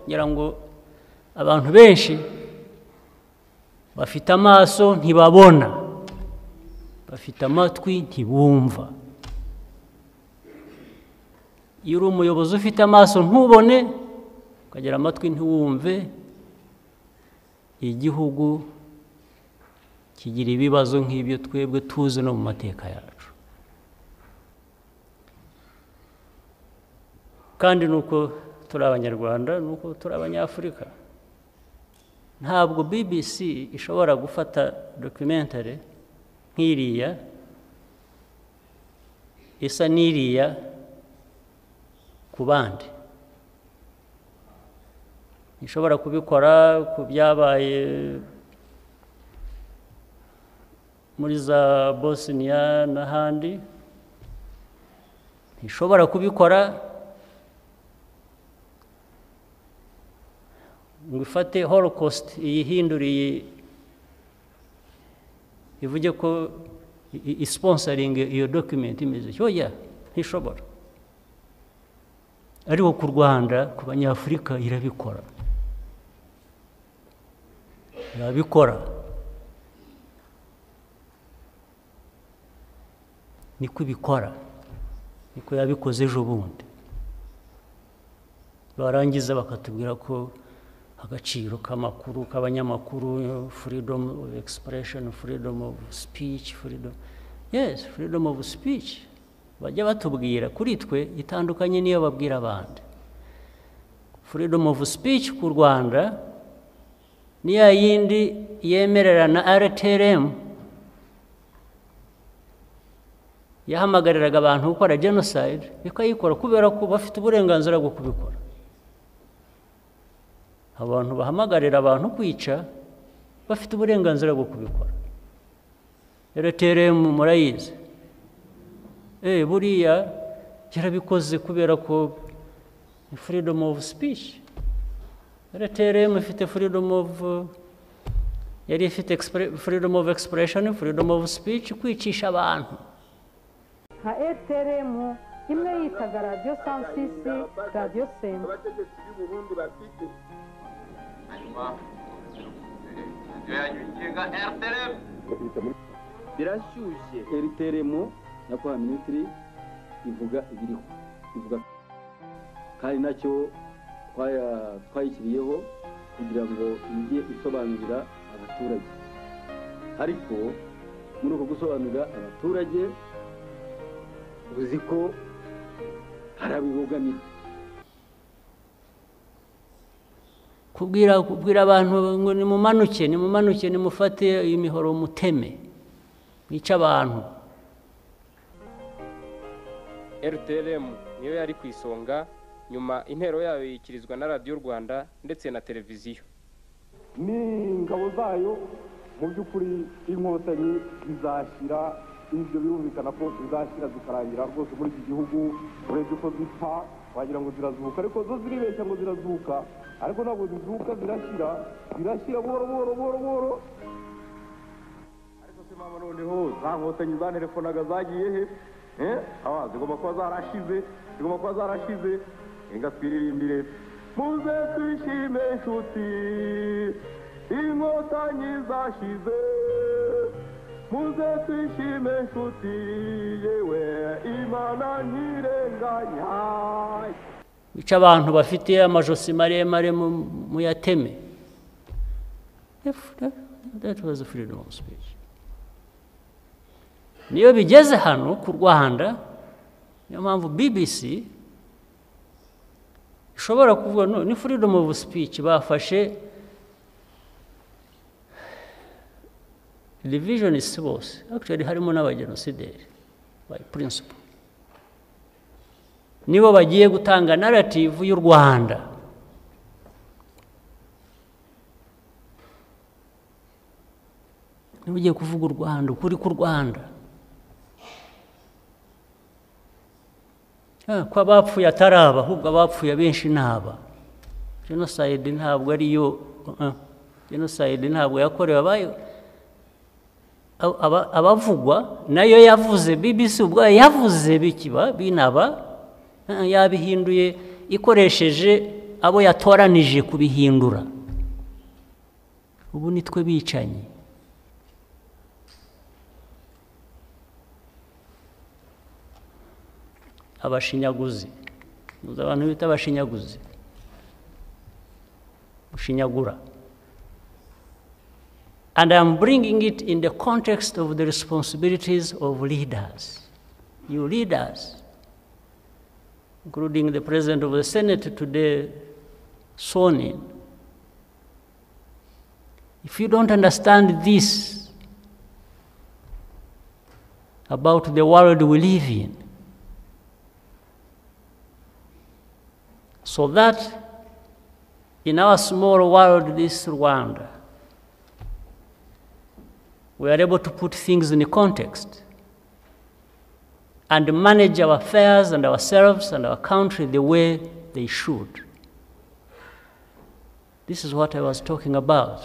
ngira ngo abantu benshi bafite amaso ntibabona, bafite amatwi ntibumva. Iyo uri umuyobozi ufite amaso ntubone, ukagira amatwi ntiwumve, igihugu kigira ibibazo nk'ibyo twebwe tuzi no mu mateka yacu. Kandi nuko turi Abanyarwanda, nuko turi Abanyafurika. Ntabwo BBC ishobora gufata documentary nk'iriya isa n'iriya ku bandi. Ishobora kubikora ku byabaye muri za Bosnia n'ahandi, ishobora kubikora ngo ifate Holocaust iyihinduriye ivuge ko isponsoring iyo document imeze cyoya, ntishobora. Ariko ku Rwanda, ku Banyafurika irabikora, irabikora. Niko ibikora, niko yabikoze ejo bundi. Barangiza bakatubwira ko agaciro k'amakuru k'abanyamakuru, freedom of expression, freedom of speech, freedom. Yes, freedom of speech. Bajya batubwira kuri twe itandukanye niyo babwira abandi. Freedom of speech ku Rwanda ni ya yindi yemerera na RTRM yahamagariraga abantu gukora genocide, ikayikora kubera ko bafite uburenganzira bwo kubikora. Abantu bahamagarira abantu kwica bafite uburenganzira bwo kubikora. RTRM murayizi, buriya yarabikoze kubera ko freedom of speech. RTRM ifite freedom of yari ifite freedom of expression, freedom of speech, kwicisha abantu. Nka RTRM imwe yitaga Radio Sansisi, Radio Semba. Abategetsi b'u Burundi bafite birashyushye. RTRM nyakubahwa Minisitiri ivuga ibiriho, ivuga kandi nacyo twayishyiriyeho kugira ngo ijye isobanurira abaturage. Ariko muri uko gusobanurira abaturage uzi ko hari abibogamira. Kubwira abantu ngo nimumanuke nimufate imihoro muteme mwica abantu. RTRM niyo yari ku isonga, nyuma intero yayo yikirizwa na Radio Rwanda ndetse na televiziyo. Ni ingabo zayo mu by'ukuri inkotanyi zizashira, ibyo birumvikana ko zizashira zikarangira rwose muri iki gihugu. Urebye ko zipfa wagira ngo zirazuka, ariko zo ziribeshya ngo zirazuka, ariko ntabwo zizuka, zirashira buhoro. Ariko se mama, noneho za nkotanyi zanerefonaga zagiye he? Zigomba kuba zarashize. Inga twiririmbire muze twishime nshuti, inkotanyi zashize. Muze twishime nshuti, yewe Imana ntirenganya. Bica abantu bafite amajosi maremare muyateme. That was a freedom of speech. Niyo bigeze hano ku Rwanda, niyo mpamvu BBC ishobora kuvuga no ni freedom of speech. Bafashe revisionists bose, actually harimo n'abagenocideri by principle, nibo bagiye gutanga narrative y'u Rwanda. Nibo bagiye kuvuga u Rwanda, ukuri ku Rwanda. Ko abapfuye ataraba, ahubwo abapfuye benshi naba. Genocide ntabwo ariyo, genocide ntabwo yakorewe abavugwa, nayo yavuze BBC ubwo yavuze bikiba binaba, yabihinduye ikoresheje abo yatoranije kubihindura. Ubu nitwe bicanyi. Abashinyaguzi. Muzi abantu bita abashinyaguzi. Ushinyagura. And I'm bringing it in the context of the responsibilities of leaders. You leaders, including the President of the Senate today, sworn in. If you don't understand this about the world we live in, so that in our small world, this Rwanda, we are able to put things in context and manage our affairs and ourselves and our country the way they should. This is what I was talking about,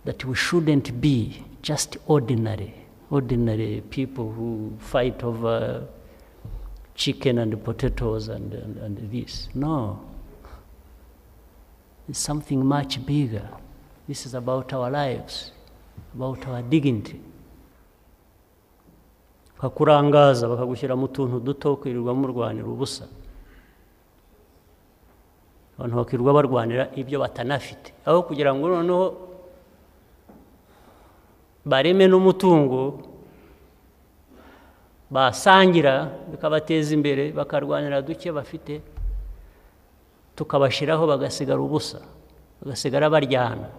that we shouldn't be just ordinary people who fight over chicken and potatoes and this. No. It's something much bigger. This is about our lives, about our dignity. Bakakurangaza bakagushyira mu tuntu duto kwirirwa murwanira ubusa. Abantu bakirirwa barwanira ibyo batanafite. Aho kugira ngo noneho bareme n'umutungo basangira bikabateza imbere bakarwanira duke bafite, tukabashiraho bagasigara ubusa, bagasigara baryana,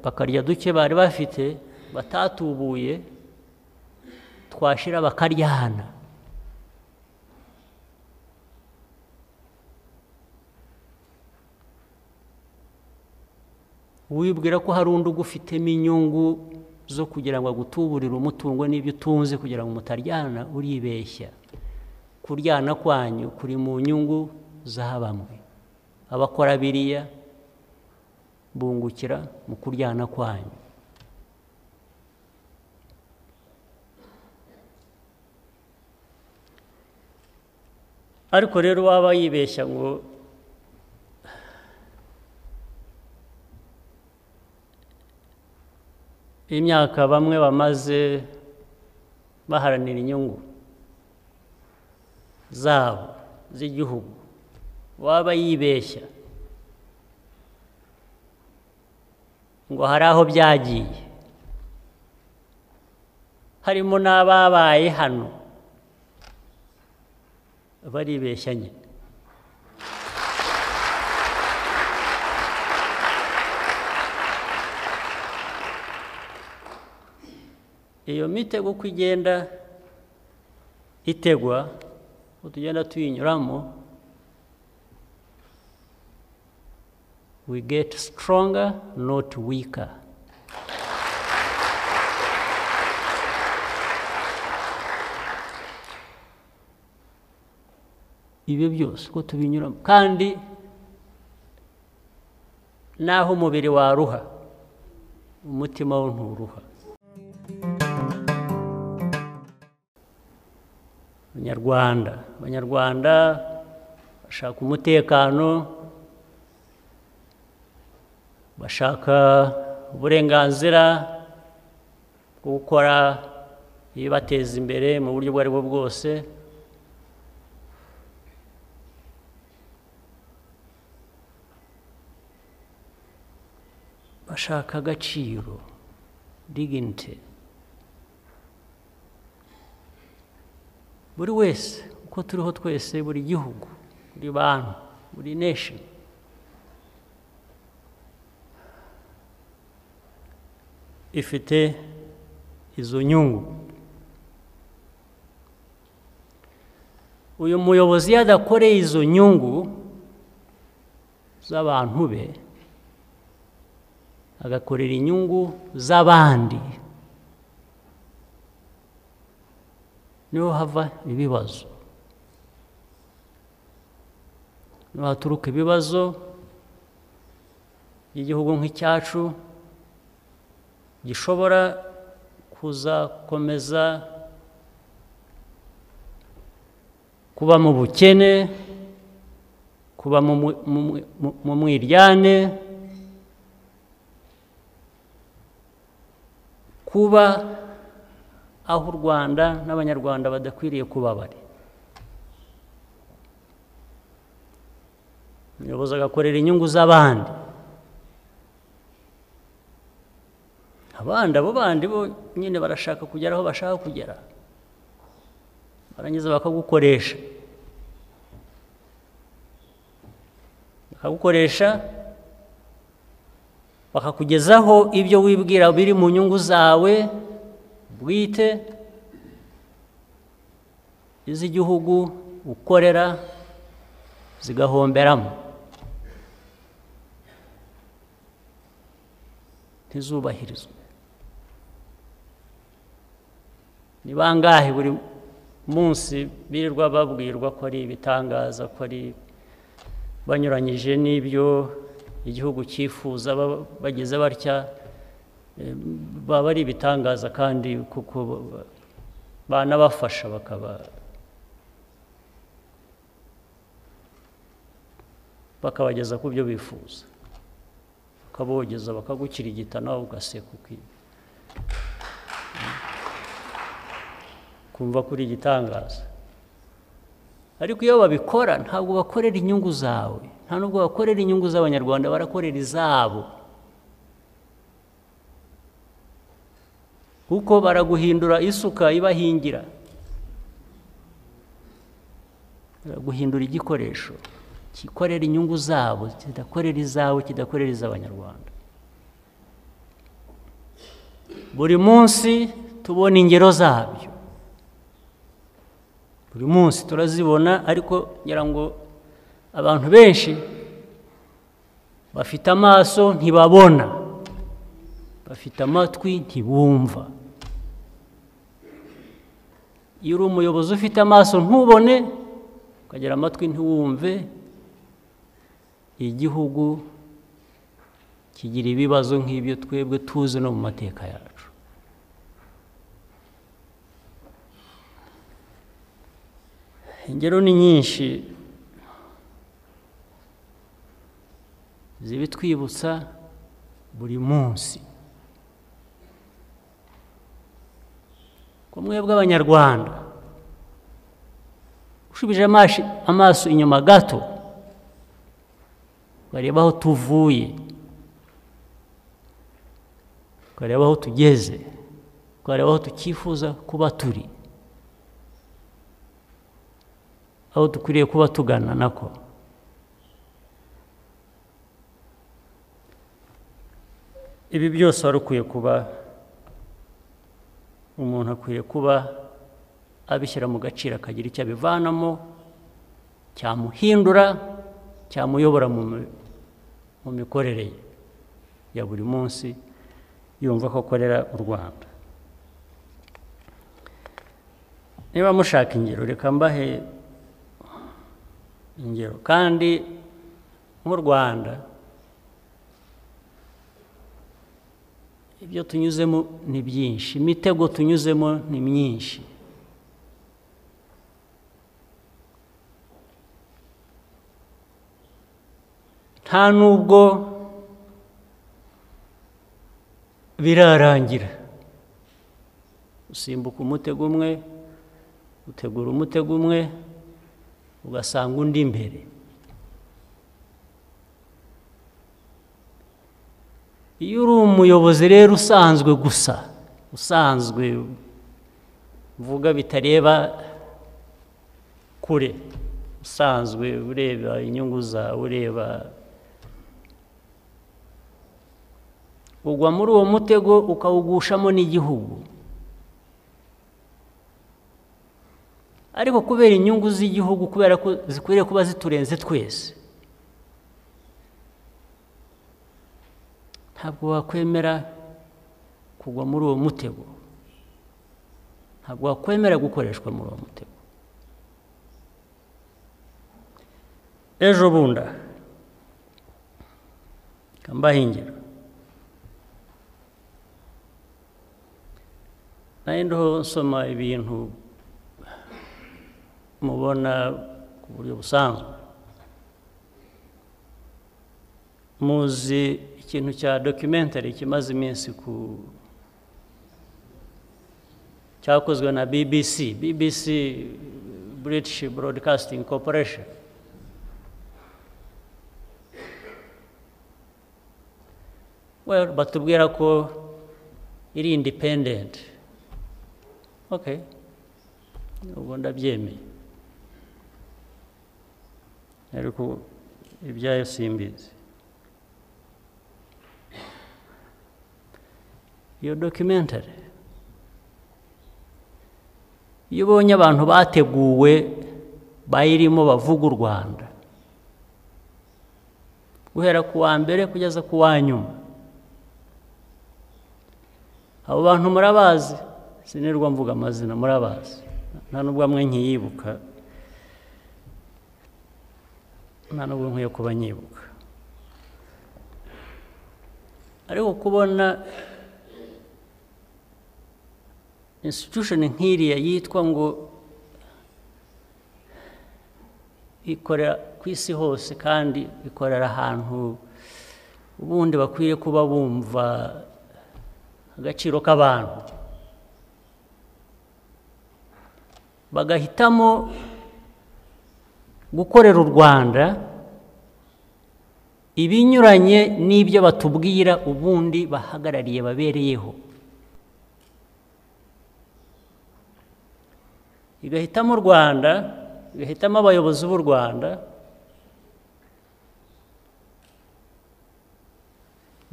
bakarya duke bari bafite batatubuye, twashira bakaryana. Wibwira ko hari undi ugufitemo inyungu zo kugira ngo agutuburire umutungo n'ibyo utunze kugira ngo mutaryana, uribeshya. Kuryana kwanyu kuri mu nyungu za bamwe. Abakora biriya bungukira mu kuryana kwanyu. Ariko rero waba yibeshya ngo imyaka bamwe bamaze baharanira inyungu zabo z'igihugu, waba yibeshya ngo hari aho byagiye, harimo n'ababaye hano, baribeshya nyine. Iyo mitego uko igenda itegwa, tugenda tuyinyuramo, we get stronger, not weaker. Ibyo byose ko tubinyuramo, kandi naho umubiri waruha, umutima wo nturuha. Abanyarwanda bashaka umutekano, bashaka uburenganzira bwo gukora ibibateza imbere mu buryo ubwo ari bwo bwose. Bashaka agaciro, dignity. Buri wese uko turiho twese, buri gihugu, buri bantu, buri nation, ifite izo nyungu. Uyu muyobozi yadakoreye izo nyungu z'abantu be, agakorera inyungu z'abandi, niho hava ibibazo, niho haturuka ibibazo by'igihugu nk'icyacu gishobora kuzakomeza kuba mu bukene, kuba mu mwiryane, kuba aho u Rwanda n'Abanyarwanda badakwiriye kuba bari. Umuyobozi agakorera inyungu z'abandi, abo bandi bo nyine barashaka kugera aho bashaka kugera, barangiza bakagukoresha bakakugezaho ibyo wibwira biri mu nyungu zawe bwite, iz'igihugu ukorera zigahomberamo, ntizubahirizwe. Ni bangahe buri munsi birirwa babwirwa ko ari ibitangaza, ko ari banyuranyije n'ibyo igihugu cyifuza, bageze batya baba ari ibitangaza, kandi kuko banabafasha bakabageza ku byo bifuza, bakabogeza, bakagukirigita, nawe ugaseka kumva kuri igitangaza. Ariko iyo babikora ntabwo bakorera inyungu zawe, nta nubwo bakorera inyungu z'Abanyarwanda, barakorera izabo, kuko baraguhindura isuka ibahingira, baraguhindura igikoresho kikorera inyungu zabo, kidakorera izawe, kidakorera iz'Abanyarwanda. Buri munsi tubona ingero zabyo, buri munsi turazibona, ariko ngira ngo abantu benshi bafite amaso ntibabona, bafite amatwi ntibumva. Iyo uri umuyobozi ufite amaso ntubone, ukagira amatwi ntiwumve, igihugu kigira ibibazo nk'ibyo twebwe tuzi no mu mateka yacu. Ingero ni nyinshi zibitwibutsa buri munsi ko mwebwe Abanyarwanda, ushubije amaso inyuma gato, ukareba aho tuvuye, ukareba aho tugeze, ukareba aho tukifuza kuba turi, aho dukwiriye kuba tugana nako. Ibi byose wari ukwiye kuba, umuntu akwiye kuba abishyira mu gaciro, akagira icyo abivanamo cyamuhindura, cyamuyobora mu mikorere ye ya buri munsi, yumva ko akorera u Rwanda. Niba mushaka ingero, reka mbahe ingero. Kandi nk'u Rwanda ibyo tunyuzemo ni byinshi, imitego tunyuzemo ni myinshi. Nta nubwo birarangira. Usimbuka umutego umwe, utegura umutego umwe, ugasanga undi imbere. Iyo uri umuyobozi rero usanzwe gusa, usanzwe mvuga bitareba kure, usanzwe ureba inyungu zawe, ureba, ugwa muri uwo mutego ukawugushamo n'igihugu. Ariko kubera inyungu z'igihugu, kubera ko zikwiriye kuba ziturenze twese, ntabwo wakwemera kugwa muri uwo mutego, ntabwo wakwemera gukoreshwa muri uwo mutego. Ejo bunda kambahingira, nari ndiho nsoma ibintu mubona ku buryo busanzwe. Muzi ikintu cya documentary kimaze iminsi cyakozwe na BBC, British Broadcasting Corporation. Well, batubwira ko iri independent. Okay, ubu ndabyemeye, ariko ibyayo simbizi. Iyo documentary, iyo ubonye abantu bateguwe bayirimo bavuga u Rwanda guhera ku wa mbere kugeza ku wa nyuma, abo bantu murabazi, sinirwa mvuga amazina, murabazi, nta nubwo amwe nkiyibuka, nta nubwo nkwiye kuba nyibuka. Ariko kubona institution nk'iriya yitwa ngo ikorera ku isi hose kandi ikorera ahantu ubundi bakwiriye kuba bumva agaciro k'abantu, bagahitamo gukorera u Rwanda ibinyuranye n'ibyo batubwira ubundi bahagarariye babereyeho, igahitamo u Rwanda, igahitamo abayobozi b'u Rwanda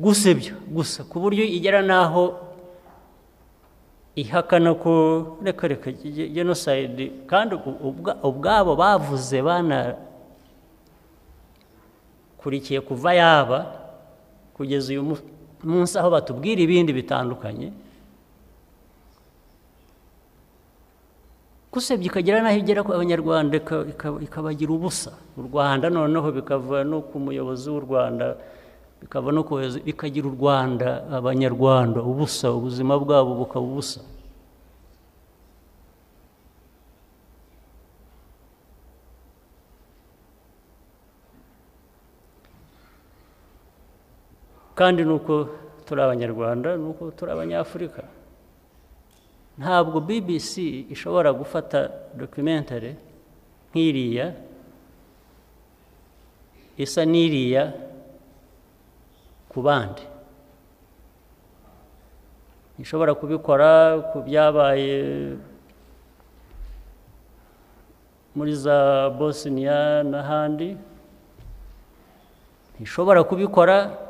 gusa ku buryo igera n'aho ihakana ko reka genocide, kandi ubwabo bavuze banakurikiye kuva yaba kugeza uyu munsi aho batubwira ibindi bitandukanye, gusebya ikagera n'aho igera ku Abanyarwanda ikabagira ubusa. U Rwanda noneho bikava no ku muyobozi w'u Rwanda, bikava no bikagira u Rwanda Abanyarwanda ubusa, ubuzima bwabo bukaba ubusa. Kandi nuko turi Abanyarwanda, nuko turi Abanyafurika. Ntabwo BBC ishobora gufata documentary nk'iriya isa n'iriya ku bandi, ishobora kubikora ku byabaye muri za Bosnia n'ahandi, ishobora kubikora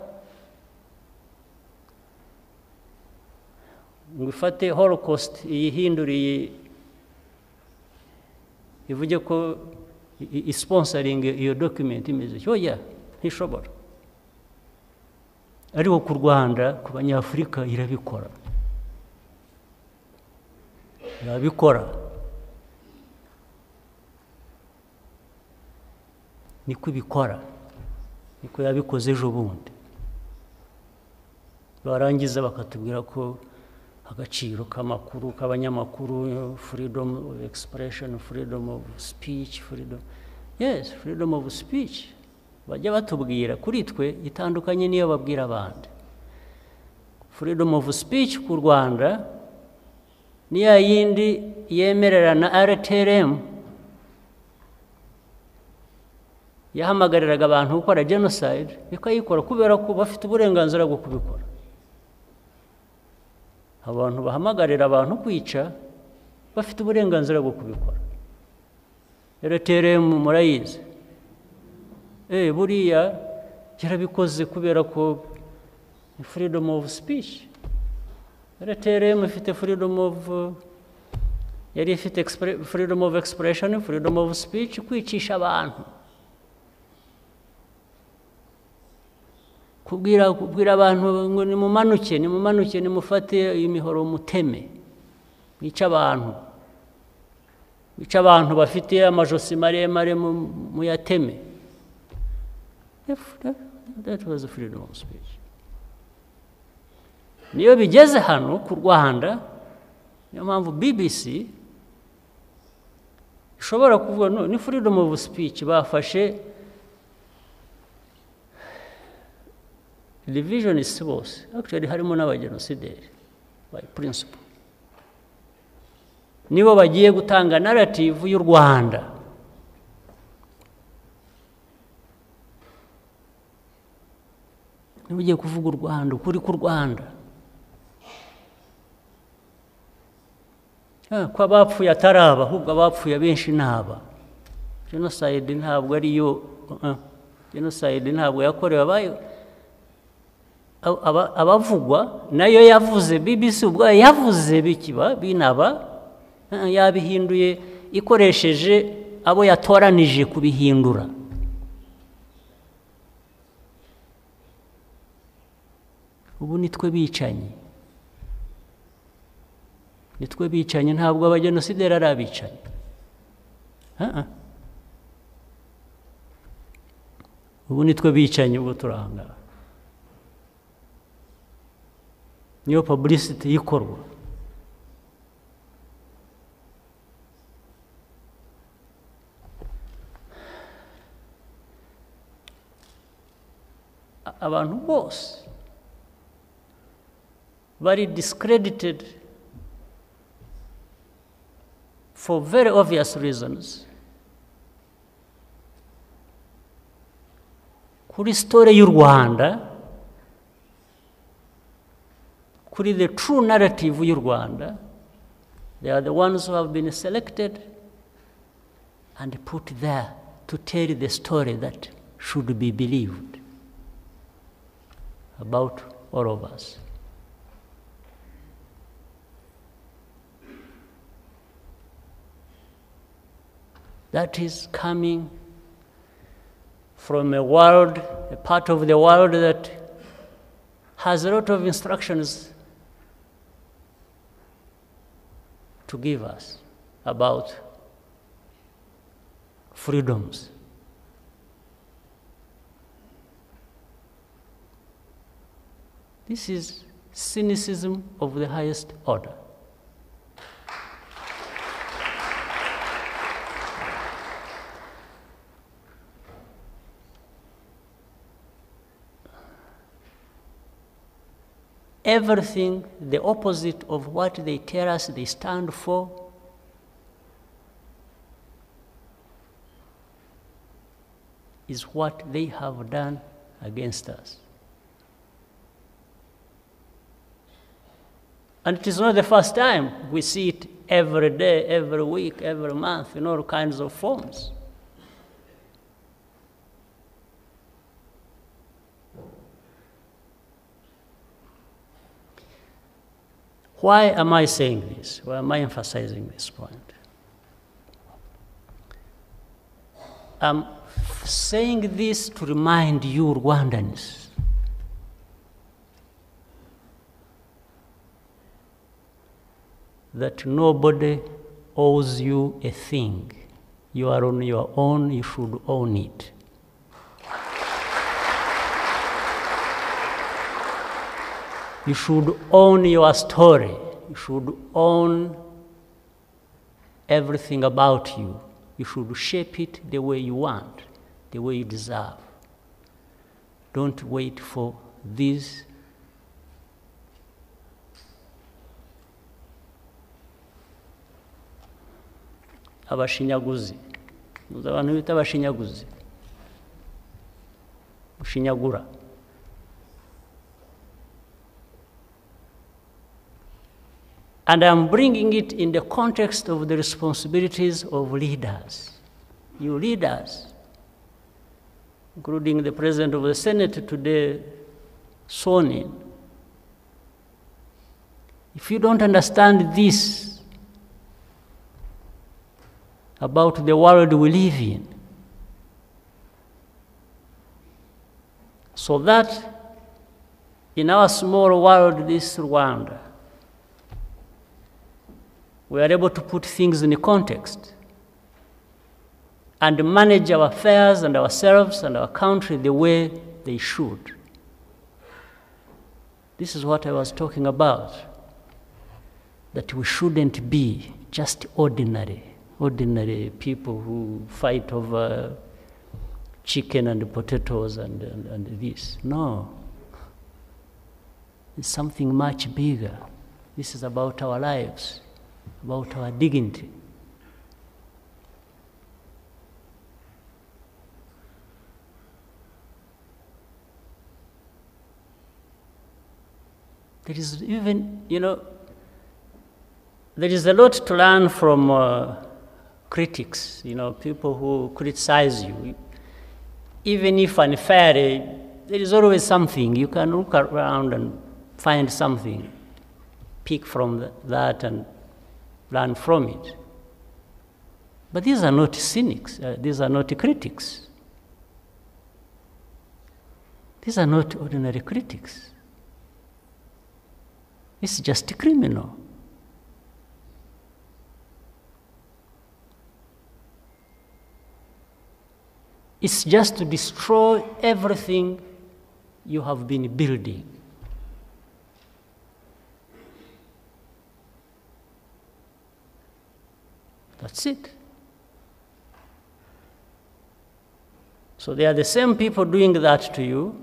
ngo ifate Holocaust iyihinduriye ivuge ko isponsoring iyo document imeze cyoya, ntishobora. Ariko ku Rwanda, ku Banyafurika irabikora, niko ibikora, niko yabikoze ejo bundi. Barangiza bakatubwira ko agaciro k'amakuru k'abanyamakuru, freedom of expression, freedom of speech, yes, freedom of speech bajya batubwira kuri twe itandukanye niyo babwira abandi. Freedom of speech ku Rwanda ni ya yindi yemerera na RTRM yahamagariraga abantu gukora genocide, ikayikora kubera ko bafite uburenganzira bwo kubikora. Abantu bahamagarira abantu kwica bafite uburenganzira bwo kubikora. RTRM murayizi, buriya yarabikoze kubera ko freedom of speech. RTRM ifite freedom of yari ifite freedom of expression, freedom of speech, kwicisha abantu, kubwira abantu ngo nimumanuke nimufate imihoro muteme, mwica abantu bafite amajosi maremare muyateme. That was the freedom of speech. Niyo bigeze hano ku Rwanda, niyo mpamvu BBC ushobora kuvuga no ni freedom of speech bafashe division is bose actually harimo n'abagenosideri by principle nibo bagiye gutanga narrative y'u Rwanda nibo bagiye kuvuga u Rwanda ukuri ku Rwanda ko abapfuye ataraba ahubwo abapfuye benshi naba genocide ntabwo ariyo genocide ntabwo yakorewe abayo abavugwa nayo yavuze BBC ubwo yavuze bikiba binaba yabihinduye ikoresheje abo yatoranije kubihindura ubu nitwe bicanyi ntabwo abagenosideri ari abicanyi ubu nitwe bicanyi ubwo turahangara niyo publicity ikorwa abantu bose bari discredited for very obvious reasons kuri story y'u Rwanda kuri the true narrative y'u Rwanda. They are the ones who have been selected and put there to tell the story that should be believed about all of us. That is coming from a world, a part of the world that has a lot of instructions to give us about freedoms. This is cynicism of the highest order. Everything the opposite of what they tell us they stand for is what they have done against us. And it is not the first time. We see it every day, every week, every month, in all kinds of forms. Why am I saying this? Why am I emphasizing this point? I'm saying this to remind you Rwandans that nobody owes you a thing. You are on your own, you should own it. You should own your story. You should own everything about you. You should shape it the way you want, the way you deserve. Don't wait for these abashinyaguzi. Muzi abantu bita abashinyaguzi. Ushinyagura. And I'm bringing it in the context of the responsibilities of leaders. You leaders, including the President of the Senate today, sworn in. If you don't understand this about the world we live in, so that in our small world, this Rwanda, we are able to put things in a context and manage our affairs and ourselves and our country the way they should. This is what I was talking about, that we shouldn't be just ordinary ordinary people who fight over chicken and potatoes and this. No. It's something much bigger. This is about our lives, about our dignity. There is even, there is a lot to learn from critics, people who criticize you. Even if unfairly, there is always something. You can look around and find something, pick from that and learn from it. But these are not cynics. These are not critics. These are not ordinary critics. It's just a criminal. It's just to destroy everything you have been building. That's it. So they are the same people doing that to you.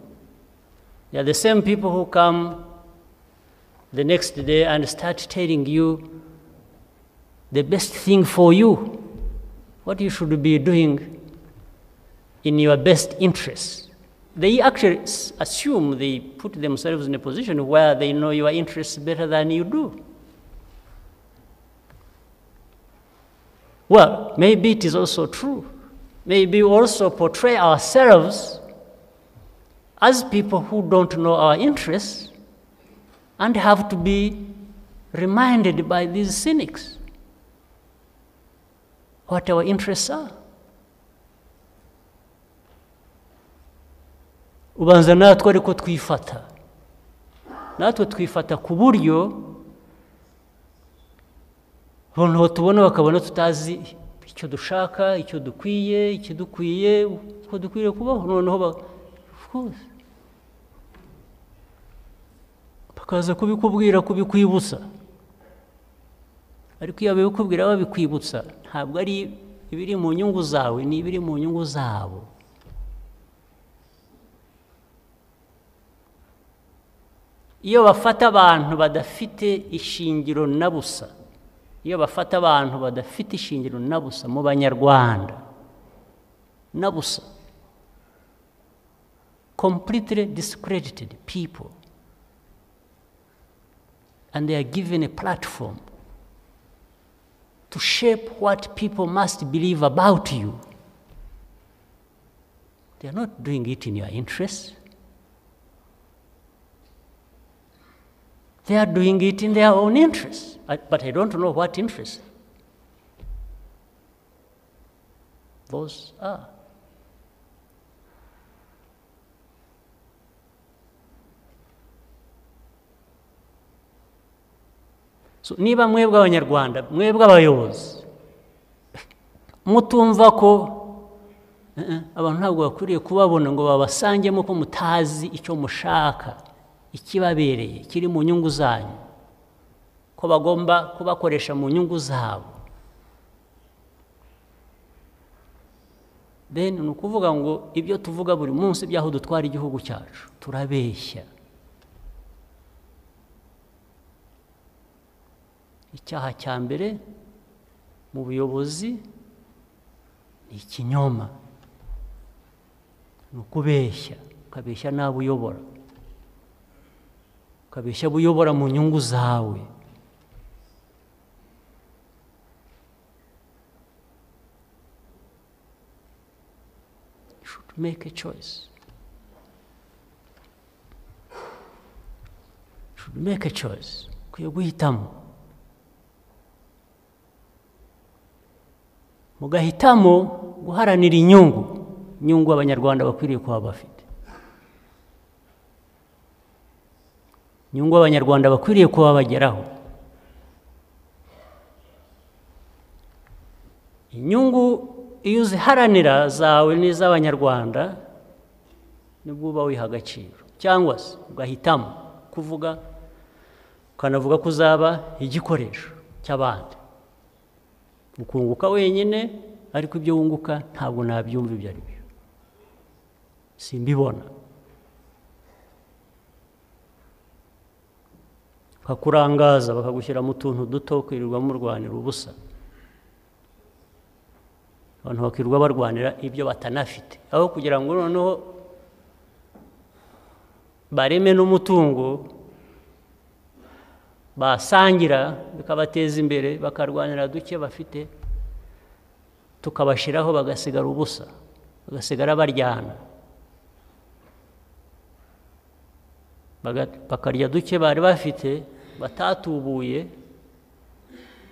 They are the same people who come the next day and start telling you the best thing for you, what you should be doing in your best interests. They actually assume they put themselves in a position where they know your interests better than you do. Well, maybe it is also true. Maybe we also portray ourselves as people who don't know our interests and have to be reminded by these cynics what our interests are. Ubanza natwe ariko twifata. Natwe twifata ku buryo abantu tubona bakabona tutazi icyo dushaka, icyo dukwiye, ikidukwiye, uko dukwiriye kubaho, noneho of course bakaza kubikubwira, kubikwibutsa. Ariko iyo babikubwira babikwibutsa, ntabwo ari ibiri mu nyungu zawe, ni ibiri mu nyungu zabo. Iyo bafata abantu badafite ishingiro na busa, iyo bafata abantu badafite ishingiro na busa mu Banyarwanda, na busa, completely discredited people, and they are given a platform to shape what people must believe about you. They are not doing it in your interest. They are doing it in their own interest. But I don't know what interest those are. So, niba mwebwe abanyarwanda, mwebwe abayobozi, mutumva ko abantu ntabwo bakwiriye kubabona ngo babasangemo ko mutazi icyo mushaka, ikibabereye, kiri mu nyungu zanyu, ko bagomba kubakoresha mu nyungu zabo, then ni ukuvuga ngo ibyo tuvuga buri munsi byaho dutwara igihugu cyacu turabeshya. Icyaha cya mbere mu buyobozi ni ikinyoma, ni ukubeshya, ukabeshya n'abo uyobora, ukabeshya buyobora mu nyungu zawe. You should make a choice. You should make a choice. Ukwiye guhitamo. Mugahitamo guharanira inyungu abanyarwanda bakwiriye kuba bafite, inyungu abanyarwanda bakwiriye kuba bageraho, inyungu iyo uziharanira zawe n'iz'abanyarwanda nibwo uba wiha agaciro. Cyangwa se ugahitamo kuvuga, ukanavuga ko uzaba igikoresho cy'abandi, ukunguka wenyine ariko ibyo wunguka ntabwo nabyumva ibyo ari byo, simbibona. Bakakurangaza bakagushyira mu tuntu duto kwirirwa murwanira ubusa, abantu bakirirwa barwanira ibyo batanafite, aho kugira ngo noneho bareme n'umutungo basangira bikabateza imbere, bakarwanira duke bafite, tukabashiraho bagasigara ubusa, bagasigara baryana, bakarya duke bari bafite batatubuye,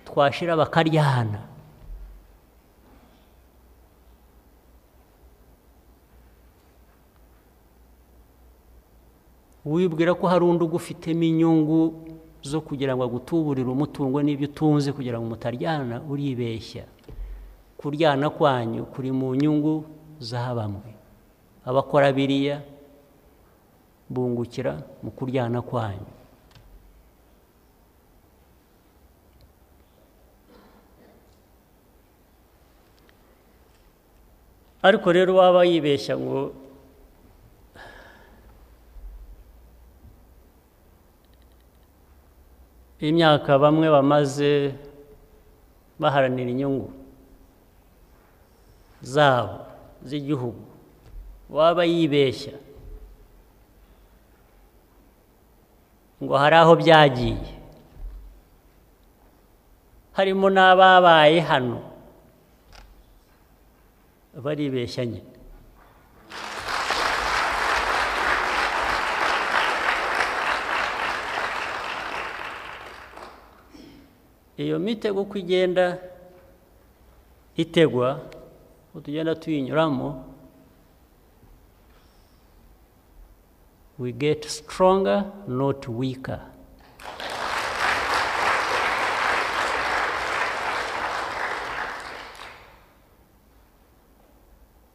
twashira bakaryana. Wibwira ko hari undi ugufitemo inyungu zo kugira ngo agutuburire umutungo n'ibyo utunze kugira ngo mutaryana, uribeshya. Kuryana kwanyu kuri mu nyungu za bamwe, abakora biriya bungukira mu kuryana kwanyu. Ariko rero waba yibeshya ngo imyaka bamwe bamaze baharanira inyungu zabo z'igihugu, waba yibeshya ngo hari aho byagiye, harimo n'ababaye hano, baribeshya nyine. Iyo mitego uko igenda itegwa, tugenda tuyinyuramo, we get stronger, not weaker.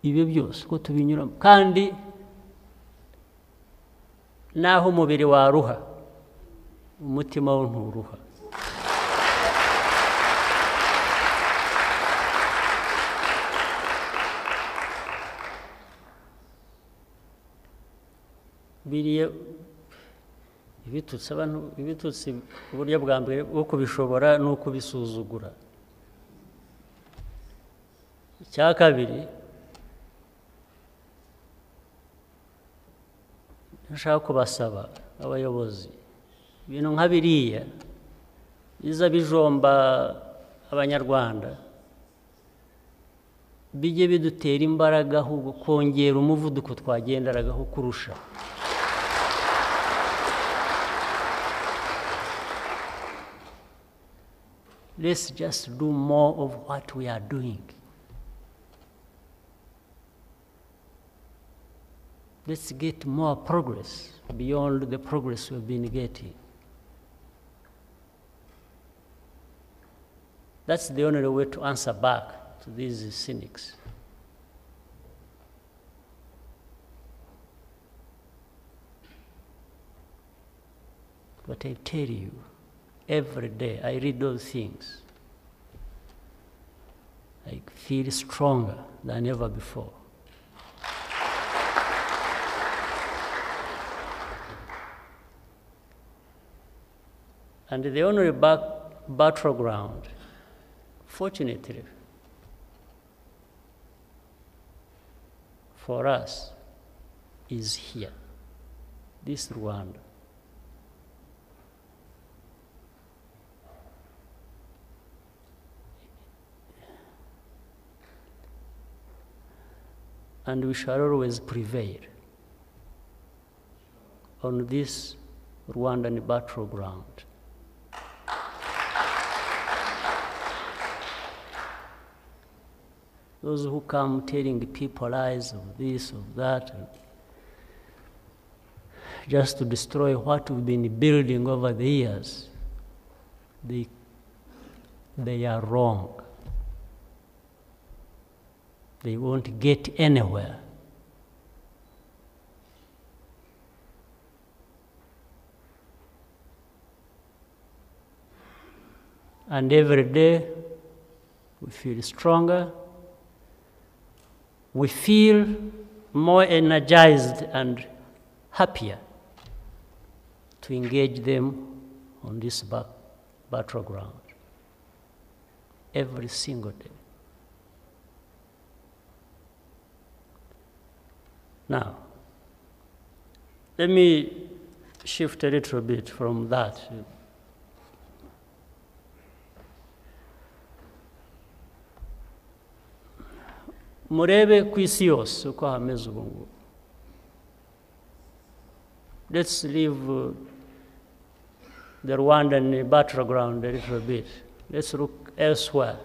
Ibyo byose uko tubinyuramo, kandi naho umubiri waruha, umutima wo nturuha. Biriya ibitutsi abantu, ibitutsi uburyo bwa mbere bwo kubishobora ni ukubisuzugura. Icya kabiri, nshaka kubasaba abayobozi, ibintu nka biriya biza bijomba abanyarwanda, bijye bidutera imbaraga ahubwo kongera umuvuduko twagenderagaho kurusha. Let's just do more of what we are doing. Let's get more progress beyond the progress we've been getting. That's the only way to answer back to these cynics. But I tell you, every day I read those things, I feel stronger than ever before. And the only battleground, fortunately, for us, is here, this Rwanda. And we shall always prevail on this Rwandan battleground. Those who come telling people lies of this, of that, just to destroy what we've been building over the years, they are wrong. They won't get anywhere. And every day, we feel stronger, we feel more energized and happier to engage them on this battleground every single day. Now, let me shift a little bit from that. Murebe ku isi yose uko hameze ubu ngubu. Let's leave the Rwandan battleground a little bit. Let's look elsewhere.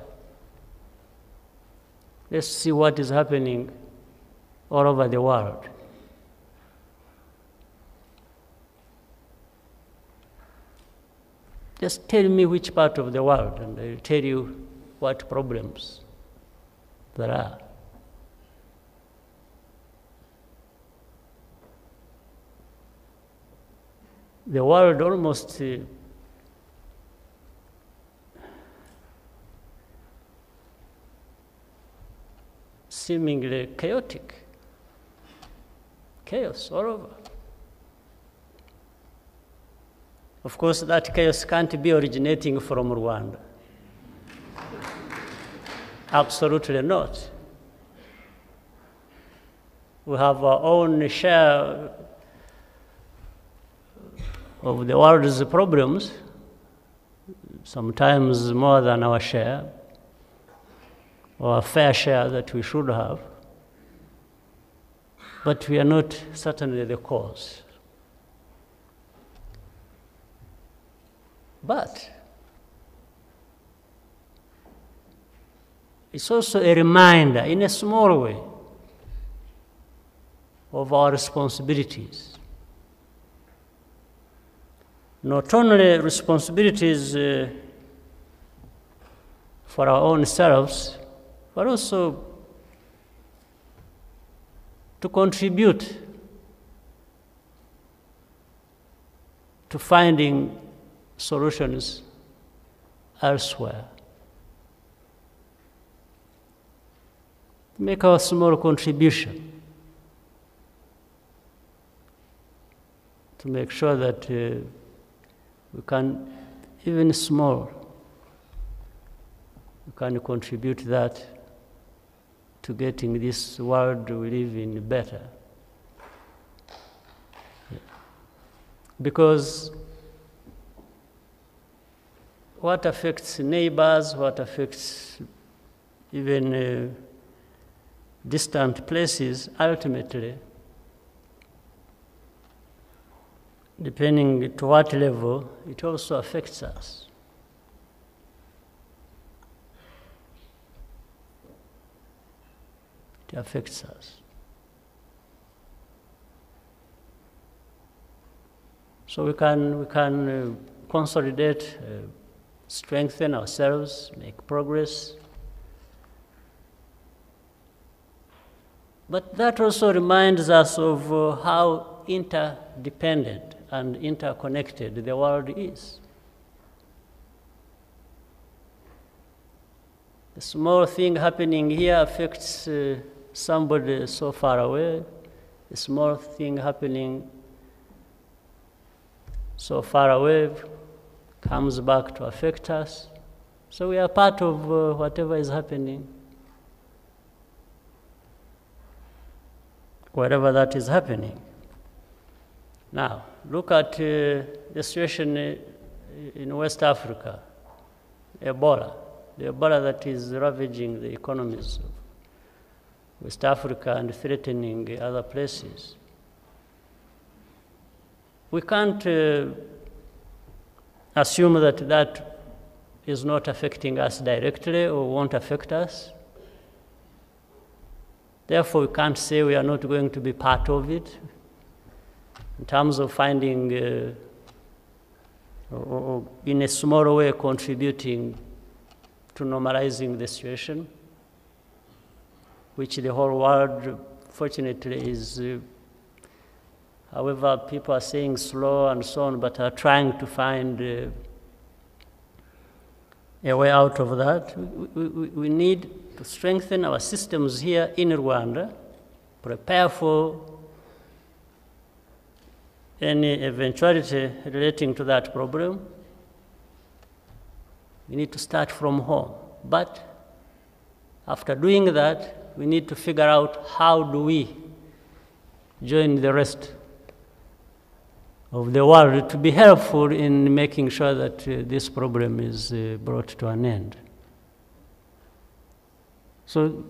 Let's see what is happening all over the world. Just tell me which part of the world, and I'll tell you what problems there are. The world almost seemingly chaotic. Chaos all over. Of course, that chaos can't be originating from Rwanda. Absolutely not. We have our own share of the world's problems, sometimes more than our share, or a fair share that we should have. But we are not certainly the cause. But it's also a reminder, in a small way, of our responsibilities. Not only responsibilities for our own selves, but also to contribute to finding solutions elsewhere. Make our small contribution to make sure that we can, even small, we can contribute that to getting this world we live in better. Because what affects neighbors, what affects even distant places, ultimately, depending to what level, it also affects us. It affects us. So we can consolidate, strengthen ourselves, make progress. But that also reminds us of how interdependent and interconnected the world is. A small thing happening here affects somebody so far away. A small thing happening so far away comes back to affect us. So we are part of whatever is happening, wherever that is happening. Now, look at the situation in West Africa, Ebola. The Ebola that is ravaging the economies of West Africa and threatening other places. We can't assume that that is not affecting us directly or won't affect us. Therefore, we can't say we are not going to be part of it in terms of finding, or in a small way, contributing to normalizing the situation, which the whole world, fortunately, is, however, people are saying slow and so on, but are trying to find a way out of that. We need to strengthen our systems here in Rwanda, prepare for any eventuality relating to that problem. We need to start from home. But after doing that, we need to figure out how do we join the rest of the world to be helpful in making sure that this problem is brought to an end. So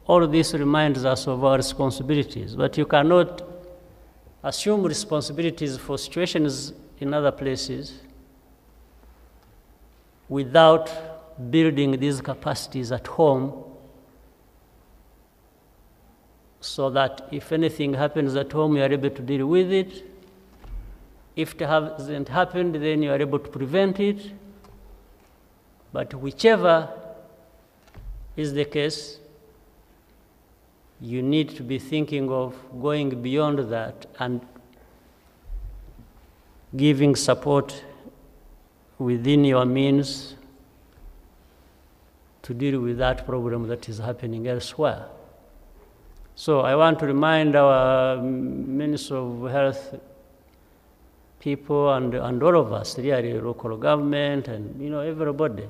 all of this reminds us of our responsibilities, but you cannot assume responsibilities for situations in other places without building these capacities at home, so that if anything happens at home, you are able to deal with it. If it hasn't happened, then you are able to prevent it. But whichever is the case, you need to be thinking of going beyond that and giving support within your means to deal with that problem that is happening elsewhere. So I want to remind our Minister of Health people and all of us, really, local government and everybody,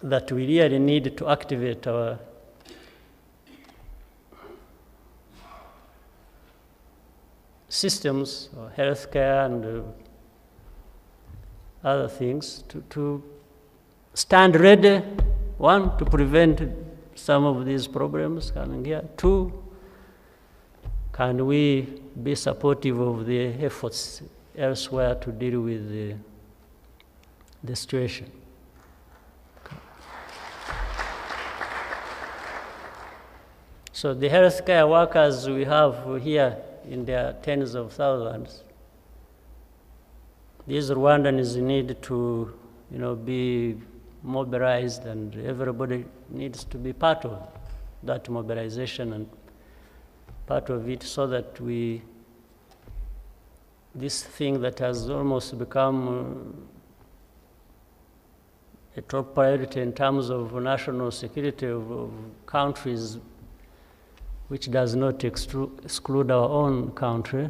that we really need to activate our systems, or healthcare and other things, to stand ready, one, to prevent some of these problems coming here. Two, can we be supportive of the efforts elsewhere to deal with the situation? So the healthcare workers we have here in their tens of thousands, these Rwandans need to be mobilized, and everybody needs to be part of that mobilization and part of it, so that this thing that has almost become a top priority in terms of national security of countries, which does not exclude our own country,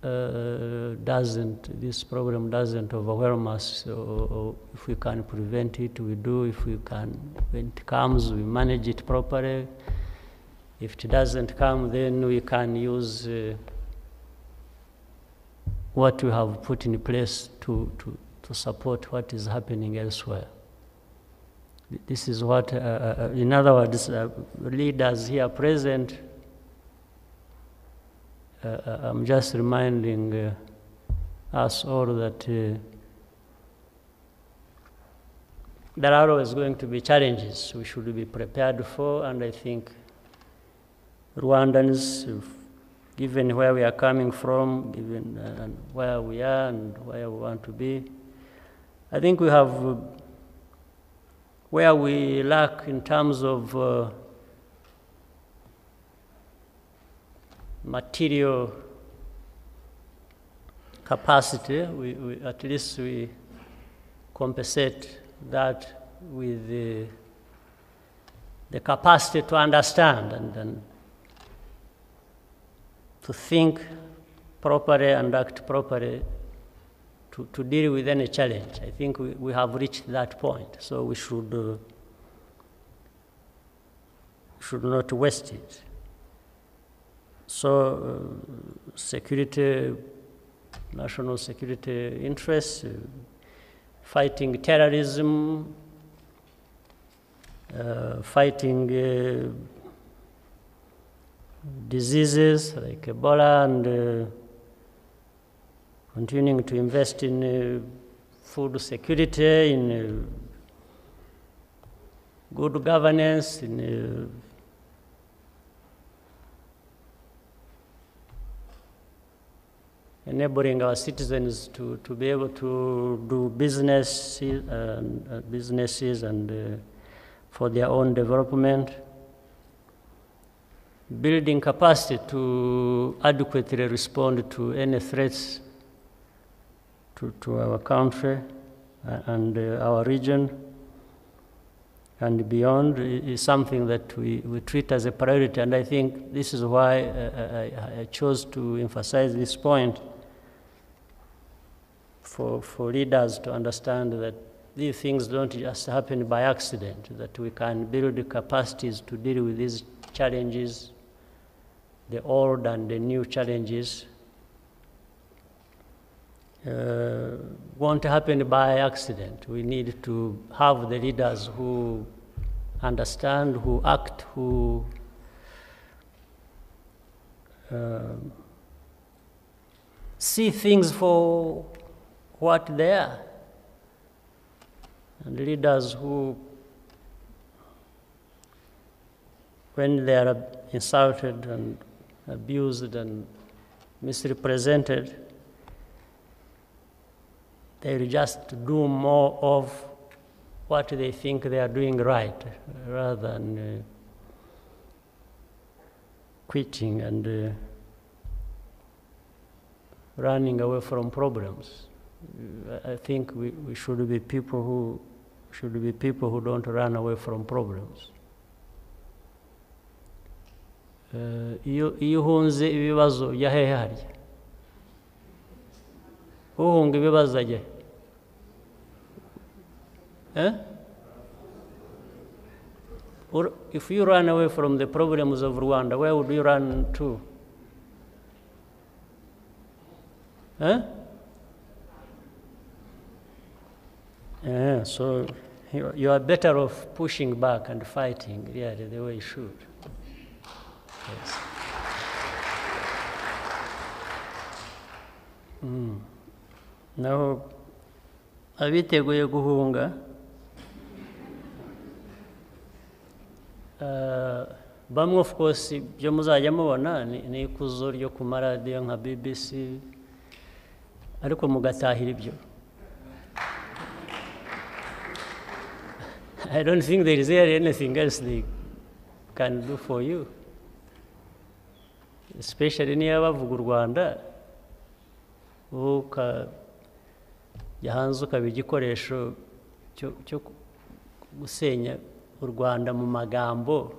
this problem doesn't overwhelm us. Or if we can prevent it, we do. If we can, when it comes, we manage it properly. If it doesn't come, then we can use what we have put in place to support what is happening elsewhere. This is what, in other words, leaders here present, I'm just reminding us all that there are always going to be challenges we should be prepared for, and I think Rwandans, given where we are coming from, given where we are and where we want to be, I think we have where we lack in terms of material capacity, at least we compensate that with the capacity to understand and to think properly and act properly to deal with any challenge. I think we have reached that point, so we should not waste it. So security, national security interests, fighting terrorism, fighting diseases like Ebola, and continuing to invest in food security, in good governance, in enabling our citizens to be able to do businesses and for their own development, building capacity to adequately respond to any threats to our country and our region and beyond is something that we treat as a priority. And I think this is why I chose to emphasize this point for leaders to understand that these things don't just happen by accident, that we can build the capacities to deal with these challenges, the old and the new challenges. Won't happen by accident. We need to have the leaders who understand, who act, who see things for what they are, and leaders who, when they are insulted and abused and misrepresented, they'll just do more of what they think they are doing right, rather than quitting and running away from problems. I think we should be people who don't run away from problems. Iyo uhunze ibibazo ujya hehe harya? Uhunga ibibazo ajya or if you run away from the problems of Rwanda, where would you run to? So you are better off pushing back and fighting, really, the way you should. Yes. Now, abiteguye guhunga bamwe, of course, ibyo muzajya mubona ni ikuzo ryo ku maradiyo nka BBC, ariko mugatahira ibyo. I don't think there is anything else they can do for you, especially niyo bavuga u Rwanda, ukajya hanze ukaba igikoresho cyo gusenya u Rwanda mu magambo,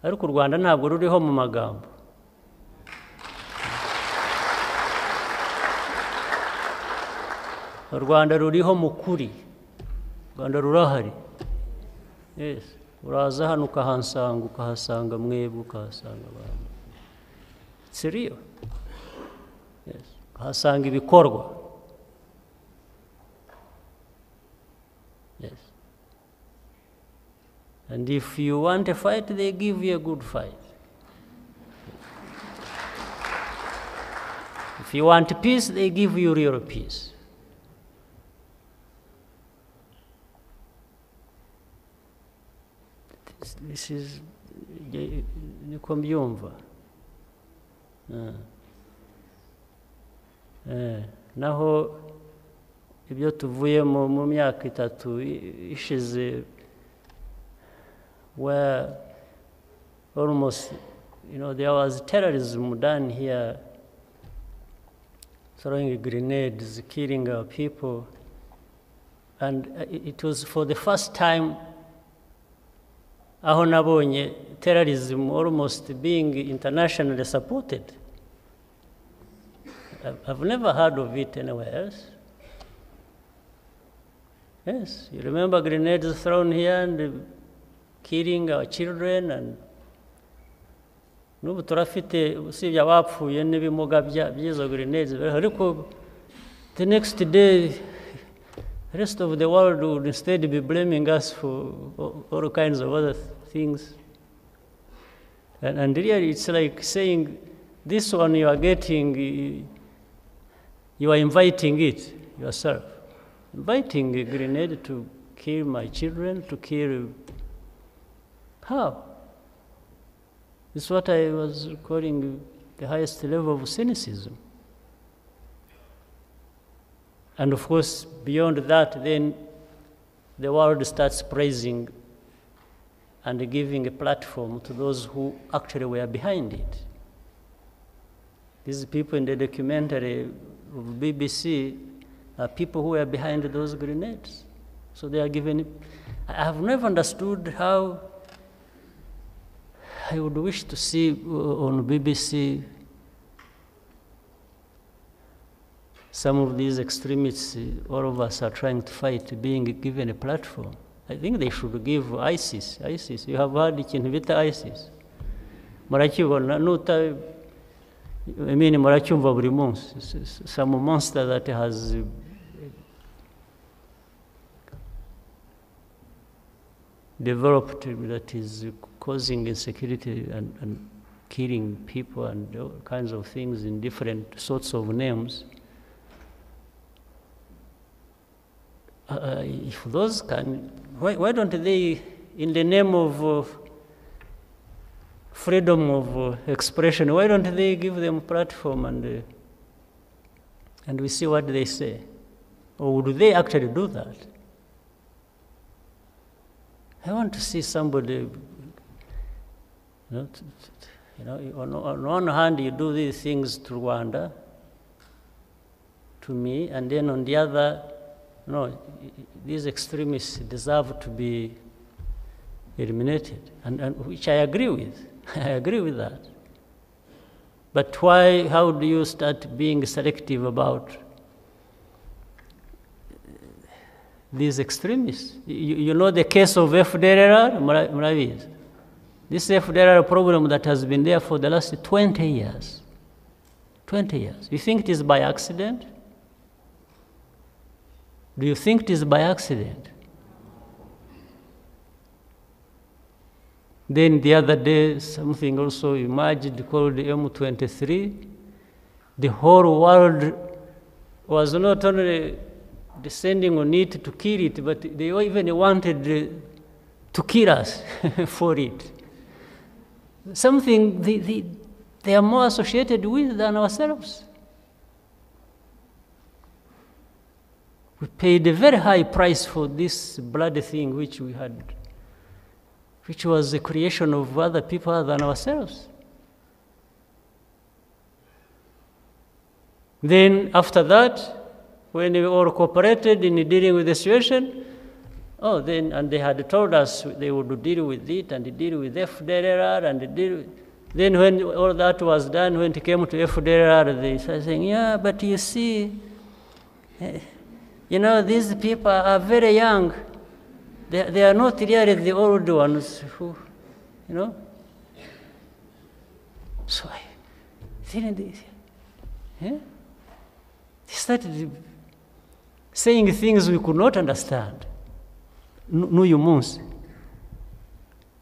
ariko u Rwanda ntabwo ruriho mu magambo. U Rwanda ruriho mu kuri, u Rwanda rurahari. Yes, uraza hano ukahansanga, ukahasanga mwebwe, ukahasanga abantu. It's real. Yes, ukahasanga ibikorwa. Yes. And if you want a fight, they give you a good fight. If you want peace, they give you real peace. This is niko mbyumva. Naho ibyo tuvuyemo mu myaka 3 ishize, where almost, there was terrorism done here, throwing grenades, killing our people, and it was for the first time aho nabonye terrorism almost being internationally supported. I've never heard of it anywhere else. Yes, you remember grenades thrown here and killing our children, and n'ubu turafite usibye abapfuye n'ibimuga by'izo grenades, ariko the next day the rest of the world would instead be blaming us for all kinds of other things. And really it's like saying, this one you are getting, you are inviting it yourself. Inviting a grenade to kill my children, to kill... How? This is what I was calling the highest level of cynicism. And of course, beyond that, then the world starts praising and giving a platform to those who actually were behind it. These people in the documentary of BBC people who were behind those grenades. So they are given. I have never understood how I would wish to see on BBC some of these extremists, all of us are trying to fight, being given a platform. I think they should give ISIS. You have heard ikintu bita ISIS. Murakibona nuta, I mean, muracyumva buri munsi. Some monster that has developed, that is causing insecurity and killing people and all kinds of things in different sorts of names. If those can, why don't they, in the name of freedom of expression, why don't they give them a platform and we see what they say? Or would they actually do that? I want to see somebody, on one hand you do these things to Rwanda, to me, and then on the other, no, these extremists deserve to be eliminated, and which I agree with. I agree with that. But why, how do you start being selective about these extremists? You know the case of FDLR? This FDLR program that has been there for the last 20 years. 20 years. You think it is by accident? Do you think it is by accident? Then the other day, something also emerged called M23. The whole world was not only descending on it to kill it, but they even wanted to kill us for it. Something they are more associated with than ourselves. We paid a very high price for this bloody thing which we had, which was the creation of other people other than ourselves. Then after that, when we all cooperated in dealing with the situation, and they had told us they would deal with it and deal with FDLR and deal. Then when all that was done, when it came to FDLR, they started saying, yeah, but you see, these people are very young. They are not really the old ones who, So they started saying things we could not understand. N'uyu munsi,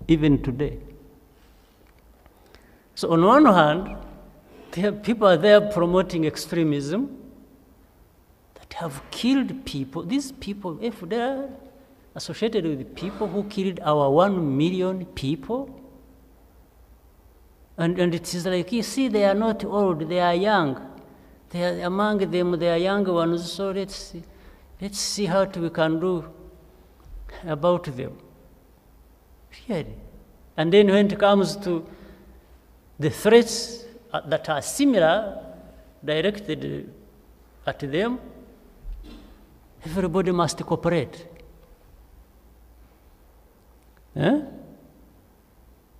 even today. So on one hand, people are there promoting extremism that have killed people. These people, if they are associated with people who killed our 1 million people, and it is like, you see, they are not old, they are young. They are, among them, they are young ones, so let's see what we can do about them. Really. And then when it comes to the threats that are similar, directed at them, everybody must cooperate.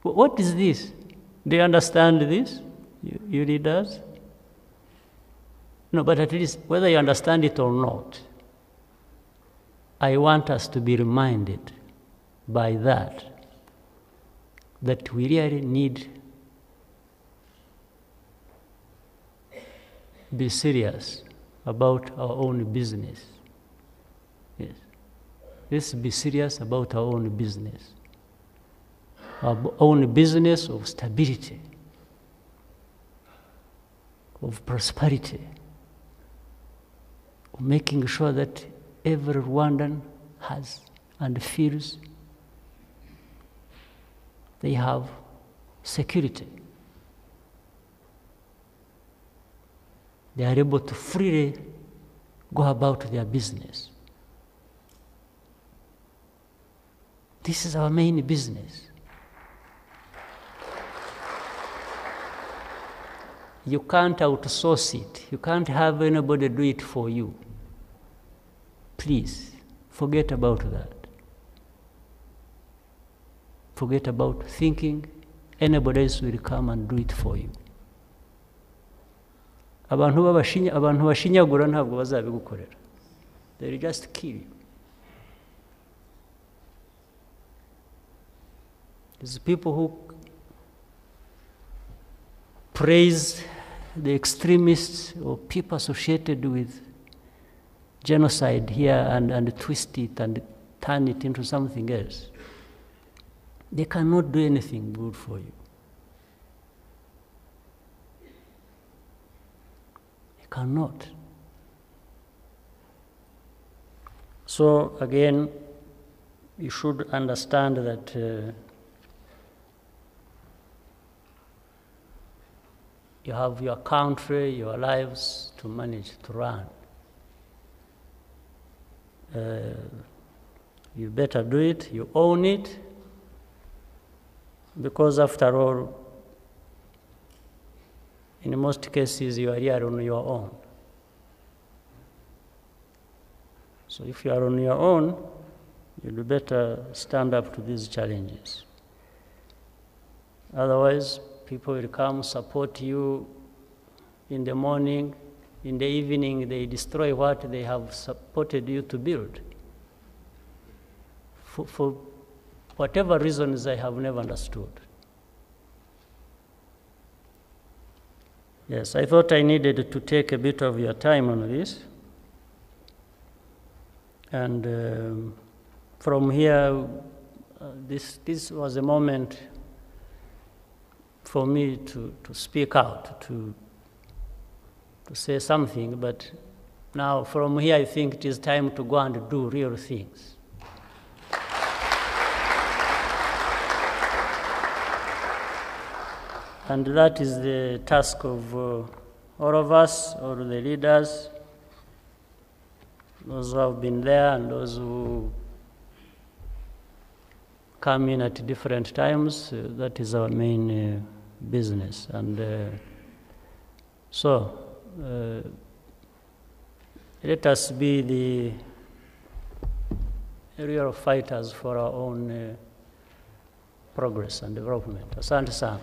What is this? Do you understand this, you leaders? No, but at least whether you understand it or not, I want us to be reminded by that we really need to be serious about our own business. Yes. Let's be serious about our own business. Our own business of stability, of prosperity, of making sure that every Rwandan has and feels they have security. They are able to freely go about their business. This is our main business. You can't outsource it. You can't have anybody do it for you. Please, forget about that. Forget about thinking anybody else will come and do it for you. Abantu bashinyagura ntabwo bazabigukorera. They will just kill you. These people who praise the extremists or people associated with genocide here and twist it and turn it into something else, they cannot do anything good for you. They cannot. So again, you should understand that you have your country, your lives to manage, to run. You better do it, you own it, because after all, in most cases, you are here on your own. So if you are on your own, you'd better stand up to these challenges. Otherwise, people will come support you in the morning, in the evening they destroy what they have supported you to build. For whatever reasons I have never understood. Yes, I thought I needed to take a bit of your time on this. And from here, this was a moment for me to speak out, to say something, but now from here I think it is time to go and do real things. And that is the task of all of us, all the leaders, those who have been there and those who come in at different times. That is our main business. And so let us be the real fighters for our own progress and development. Asante sana.